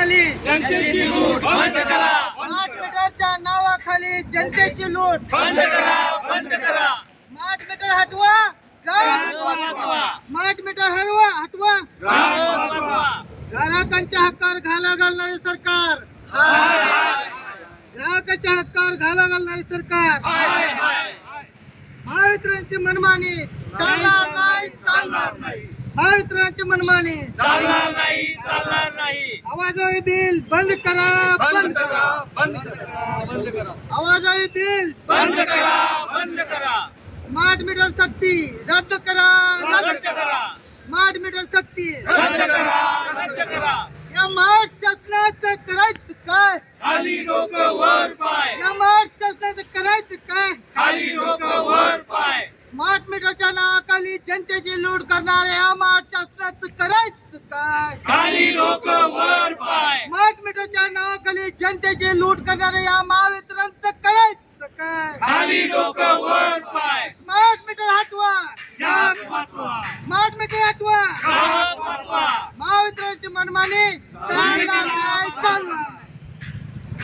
नावाखाली जनतेची लूट बंद करा, स्मार्ट मीटरच्या नावाखाली जनतेची लूट बंद करा, बंद करा. स्मार्ट मीटर हटवा, ग्राहक वाचवा, स्मार्ट मीटर हटवा, ग्राहक वाचवा. ग्राहकांच्या हक्कावर घाला घालणारे सरकार, हाय, हाय, ग्राहकाच्या हक्कावर घाला घालणारे सरकार, हाय, हाय. महावितरणची मनमानी चालणार नाही, चालणार नाही. महावितरणची मनमानी चालणार नाही, चालणार नाही. आवाजावी बिल बंद करा, बंद करा, बंद करा, बंद करा. आवाजावी बिल बंद करा, बंद करा. स्मार्ट मीटर सक्ती रद्द करा, रद्द करा, स्मार्ट मीटर सक्ती रद्द करा, रद्द करा. या महाराष्ट्र शासनाचं करायचं काय, खाली डोकं वर पाय, या महाराष्ट्र शासनाचं करायचं काय. खाली डोकं वर पाय. स्मार्ट मीटरच्या नावाखाली जनतेची लूट करणाऱ्या या महाराष्ट्र शासनाचं करायचं काय. खाली डोकं वर पाय. स्मार्ट मीटरच्या नावाखाली जनतेची लूट करणाऱ्या या महावितरणचं करायचं काय. खाली डोकं वर पाय. स्मार्ट मीटर हटवा, ग्राहक वाचवा, स्मार्ट मीटर हटवा. ग्राहक वाचवा. महावितरणची मनमानी चालणार नाही, चालणार.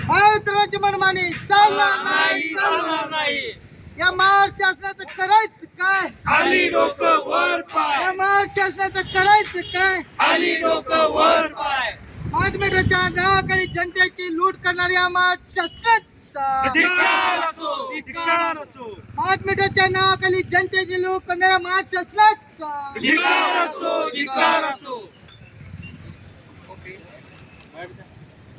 महावितरणची मनमानी चालणार नाही, चालणार चालणार. नाही. या महाराष्ट्र शासनाचं करायचं काय, खाली डोकं वर या पाय, महाराष्ट्र शासनाचं करायचं काय. खाली डोकं वर पाय. स्मार्ट मीटरच्या नावाखाली जनतेची लूट करणाऱ्या या महाराष्ट्र शासनाचा, धिक्कार असो, धिक्कार असो, स्मार्ट मीटरच्या नावाखाली जनतेची लूट करणाऱ्या महाराष्ट्र शासनाचा, धिक्कार असो, धिक्कार असो.